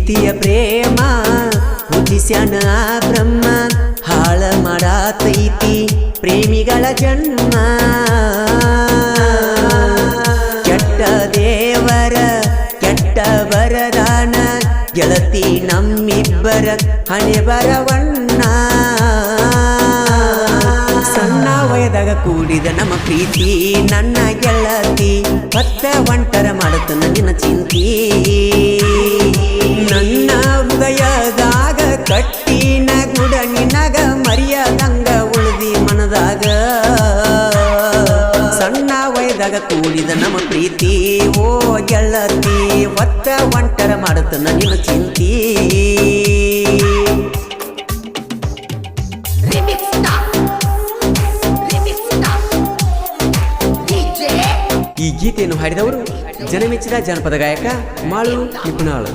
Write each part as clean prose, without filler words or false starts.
ಪ್ರೀತಿಯ ಪ್ರೇಮ ಹುಟ್ಟಿಸ್ಯಾನ ಬ್ರಹ್ಮ ಹಾಳ ಮಾಡಾತೈತಿ ಪ್ರೇಮಿಗಳ ಜನ್ಮ ಕೆಟ್ಟ ದೇವರ ಕೆಟ್ಟ ವರದಾನ ಗೆಳತಿ ನಮ್ಮಿಬ್ಬರ ಹಣೆ ಬರವಣ್ಣ ಸಣ್ಣ ವಯದಾಗ ಕೂಡಿದ ನಮ್ಮ ಪ್ರೀತಿ ನನ್ನ ಗೆಳತಿ ಹೊತ್ತ ಒಂಟರ ಮಾಡುತ್ತ ನಿನ್ನ ಚಿಂತಿ ನನ್ನ ಹೃದಯದಾಗ ಕಟ್ಟಿನ ಗುಡ ನಿನಗ ಮರಿಯದಂಗ ಉಳಿದಿ ಮನದಾಗ ಸಣ್ಣ ವಯದಾಗ ಕೂಡಿದ ನಮ್ಮ ಪ್ರೀತಿ ಓ ಗೆಳತಿ ಹೊತ್ತ ಒಂಟರ ಮಾಡುತ್ತ ನಿನ್ನ ಚಿಂತಿ ಈ ಗೀತೆಯನ್ನು ಹಾಡಿದವರು ಜನಮೆಚ್ಚಿದ ಜನಪದ ಗಾಯಕ ಮಾಳು ನಿಪುಣಾಳು.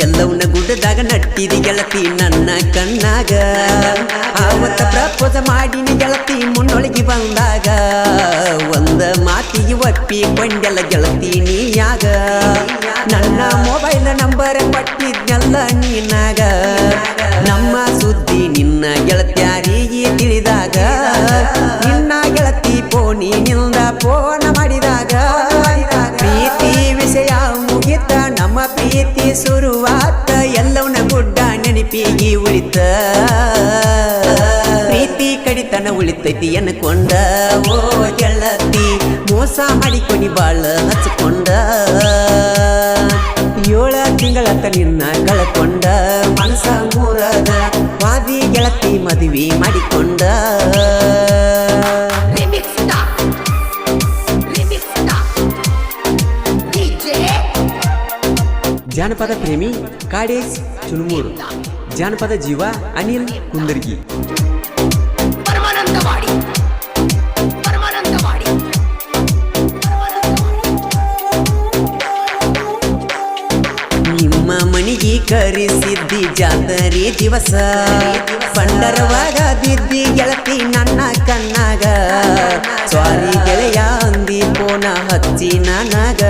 ಎಲ್ಲವನ್ನ ಗುಡ್ಡದಾಗ ನಟ್ಟಿದಿ ಗೆಳತಿ ನನ್ನ ಕಣ್ಣಾಗ ಆವತ್ತ ಪ್ರಪೋಸ ಮಾಡಿನಿ ಗೆಳತಿ ಮುನ್ನೊಳಗಿ ಬಂದಾಗ ಒಂದ ಮಾತಿಗೆ ಒಪ್ಪಿಕೊಂಡೆಲ್ಲ ಗೆಳತಿ ನೀಯಾಗ ನನ್ನ ಮೊಬೈಲ್ ನಂಬರ್ ಕೊಟ್ಟಿದ್ನೆಲ್ಲ ನೀನಾಗ ನಮ್ಮ ಸುದ್ದಿ ನಿನ್ನ ಗೆಳತ್ಯಾರಿಗೆ ತಿಳಿದಾಗ ನಿನ್ನ ಗೆಳತಿ ಫೋನಿನಿಂದ ಫೋನ್ ಮಾಡಿದಾಗ ಪ್ರೀತಿ ವಿಷಯ ಮುಗಿತ ನಮ್ಮ ಪ್ರೀತಿ ಶುರುವಾತ ಎಲ್ಲವನ್ನ ಗುಡ್ಡ ನೆನಪಿಗೆ ಉಳಿತ ಪ್ರೀತಿ ಕಡಿತನ ಉಳಿತೈತಿ ಅನ್ಕೊಂಡ ಓ ಗೆಳತಿ ಮೋಸ ಮಾಡಿಕೊನಿ ಬಾಳ ಹಚ್ಕೊಂಡ 7 ತಿಂಗಳತ್ತ ನಿನ್ನ ಕಳಕೊಂಡ ಮನಸ ಮೂರದ ವಾದಿ ಗೆಳತಿ ಮದುವೆ ಮಾಡಿಕೊಂಡ ಜಾನಪದ ಪ್ರೇಮಿ ಕಾಡೇಶ್ ಚುನುಮೂರು, ಜಾನಪದ ಜೀವ ಅನಿಲ್ ಕುಂದರ್ಗಿ. ನಿಮ್ಮ ಮನಿಗೆ ಕರೆಸಿದ್ದಿ ಜಾತರಿ ದಿವಸ ಪಂಡರವಾಗ ದಿದ್ದಿ ಗೆಳತಿ ನನ್ನ ಕಣ್ಣಾಗ ಸ್ವಾರಿ ಗೆಳೆಯ ಅಂದಿ ಪೋನ ಹಚ್ಚಿ ನನಗ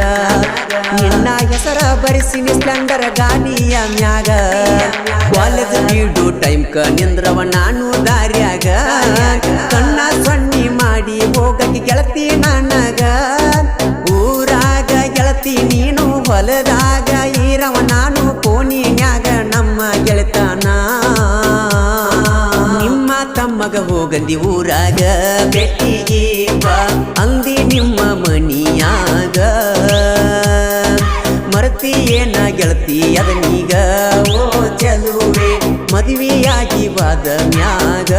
ನಿನ್ನ ಹೆಸರ ಬರಿಸಿನಿ ಸ್ಪ್ಲೆಂಡರ್ ಗಾಡಿಯ ಮ್ಯಾಗ ಕಾಲೇಜ್ ಬಿಡು ಟೈಮ್ ಕ ನಿಂದ್ರವ ನಾನು ದಾರ್ಯಾಗ ಕಣ್ಣ ಸೊನ್ನಿ ಮಾಡಿ ಹೋಗಕ್ಕೆ ಗೆಳತಿ ನನಗ ಊರಾಗ ಗೆಳತಿ ನೀನು ಹೊಲದಾಗ ಇರವ ನಾನು ಕೋಣಿನ್ಯಾಗ ನಮ್ಮ ಗೆಳತನ ನಿಮ್ಮ ತಮ್ಮಗ ಹೋಗಂದಿ ಊರಾಗ ಬೆಟ್ಟಿಗೆ ಬಾ ಅಂದಿ ನಿಮ್ಮ ಮನಿಯಾಗ ಮರತಿ ಏನ ಗೆಳತಿ ಅದನೀಗ ಓ ಚಲುವೆ ಮದುವೆಯಾಗಿ ಬಾದ ಮ್ಯಾಗ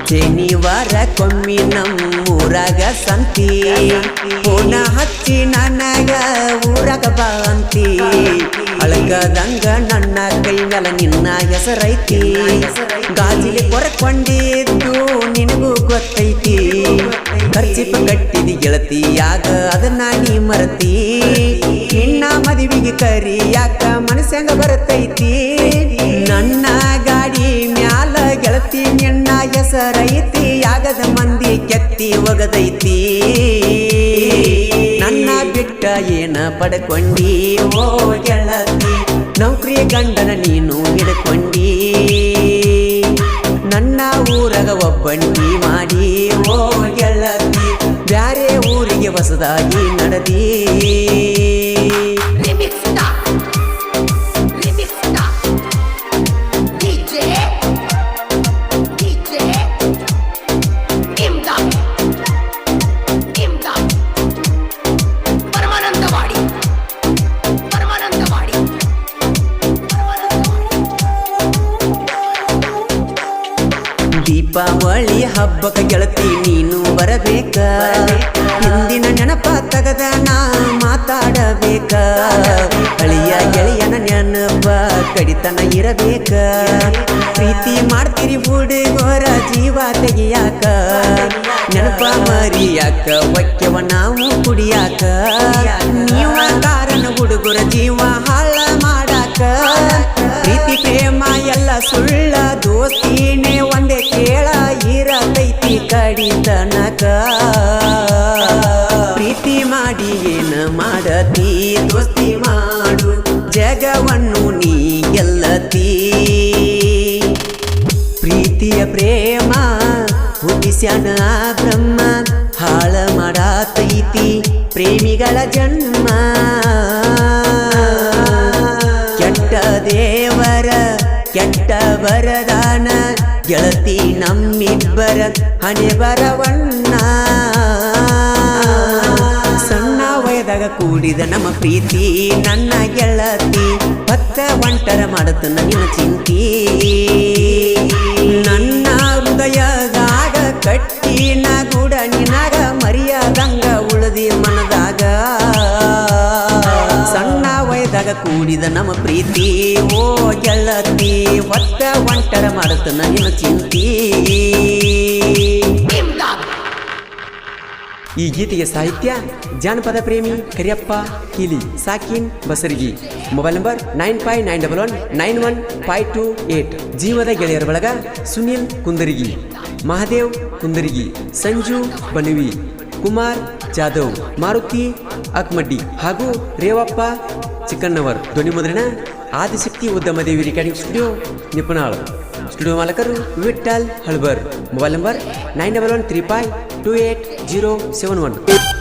ಶನಿವಾರ ಕೊಮ್ಮಿ ನಮ್ಮೂರಾಗ ಸಂತಿ ಪೋನ ಹಚ್ಚಿ ನನಗ ಊರಾಗ ಬಾಂತಿ ಅಳಗದಂಗ ನನ್ನ ಕೈ ಮೇಲೆ ನಿನ್ನ ಹೆಸರೈತಿ ಗಾಜಿಲಿ ಕೊರಕೊಂಡಿದ್ದು ನಿನಗೂ ಗೊತ್ತೈತಿ ಖರ್ಚಿಪ ಕಟ್ಟಿದಿ ಗೆಳತಿಯಾಗ ಅದನ್ನ ನೀ ಮರತಿ ನಿನ್ನ ಮದುವೆಗೆ ಕರಿ ಯಾಕ ಮನಸ್ಸಂಗ ಬರತೈತಿ ನನ್ನ ಗಾಡಿ ಮ್ಯಾಲ ಗೆಳತಿ ನಿನ್ನ ಹೆಸರೈತಿ ಆಗದ ಮಂದಿ ಕೆತ್ತಿ ಒಗದೈತಿ ನನ್ನ ಬಿಟ್ಟ ಏನ ಪಡ್ಕೊಂಡಿ ಓ ಗೆಳತಿ ನೌಕರಿ ಗಂಡನ ನೀನು ಹಿಡ್ಕೊಂಡಿ ನನ್ನ ಊರಾಗ ಒಬ್ಬಂಟಿ ಮಾಡಿ ಓ ಗೆಳತಿ ಬ್ಯಾರೆ ಊರಿಗೆ ಹೊಸದಾಗಿ ನಡೆದಿ ದೀಪಾವಳಿ ಹಬ್ಬಕ ಗೆಳತಿ ನೀನು ಬರಬೇಕ ಹಿಂದಿನ ನೆನಪ ತಗದ ನಾ ಮಾತಾಡಬೇಕ ಇರಬೇಕ ಪ್ರೀತಿ ಮಾಡ್ತೀರಿ ಹುಡುಗೋರ ಜೀವ ತೆಗಿಯಾಕ ನೆನಪ ಮರಿಯಾಕ ಒಕ್ಕೆವ ನಾವು ಕುಡಿಯಾಕ ನೀವ ಕಾರಣ ಹುಡುಗರ ಜೀವ ಹಾಳ ಮಾಡಾಕ ಪ್ರೀತಿ ಪ್ರೇಮ ಎಲ್ಲ ಸುಳ್ಳ ದೋಸ್ತಿನೇ ಒಂದೇ ಕೇಳ ಇರತೈತಿ ಕಡಿತನಕ ಪ್ರೀತಿ ಮಾಡಿ ಏನ ಮಾಡತಿ ದೋಸ್ತಿ ಮಾಡು ಜಗವನ್ನು ನೀ ಗೆಲ್ಲತಿ ಪ್ರೀತಿಯ ಪ್ರೇಮ ಹುಟ್ಟಿಸ್ಯಾನ ಬ್ರಹ್ಮ ಹಾಳ ಮಾಡತೈತಿ ಪ್ರೇಮಿಗಳ ಜನ್ಮ ಕೆಟ್ಟ ದೇವರ ಕೆಟ್ಟ ಬರದಾನ ಗೆಳತಿ ನಮ್ಮಿಬ್ಬರ ಹಣೆ ಬರವಣ್ಣ ಸಣ್ಣ ವಯದಾಗ ಕೂಡಿದ ನಮ್ಮ ಪ್ರೀತಿ ನನ್ನ ಗೆಳತಿ ಭಕ್ತ ಒಂಟರ ಮಾಡುತ್ತ ನಿನ್ನ ಚಿಂತಿ ನನ್ನ ಹೃದಯದಾಗ ಕಟ್ಟಿನ ಗೂಡ ನಿನಗ ಮರಿಯಾದಂಗ ಉಳದಿ ಮನದಾಗ ಸಣ್ಣ ವಯದಾಗ ಕೂಡಿದ ನಮ್ಮ ಪ್ರೀತಿ ಓ ಗೆಳತಿ ಒತ್ತ ಒಂಟರ ಮಾಡುತ್ತ ನಿನ್ನ ಚಿಂತಿ ಈ ಗೀತೆಗೆ ಸಾಹಿತ್ಯ ಜಾನಪದ ಪ್ರೇಮಿ ಕರಿಯಪ್ಪ ಕೀಲಿ ಸಾಕಿನ್ ಬಸರ್ಗಿ ಮೊಬೈಲ್ ನಂಬರ್ 9591915228 ಜೀವದ ಗೆಳೆಯರ ಬಳಗ ಸುನಿಲ್ ಕುಂದರ್ಗಿ ಮಹಾದೇವ್ ಕುಂದರ್ಗಿ ಸಂಜು ಬನವಿ ಕುಮಾರ್ ಜಾಧವ್ ಮಾರುತಿ ಅಕ್ಮಡ್ಡಿ ಹಾಗೂ ರೇವಪ್ಪ ಚಿಕ್ಕಣ್ಣವರ್ ಧ್ವನಿ ಮುದ್ರಣ Adishakti ಉದ್ಯಮದೇವಿ recording studio ನಿಪುಣಾಳ್ studio ಮಾಲಕರು Vithal ಹಳ್ಬರ್ mobile number 9135280071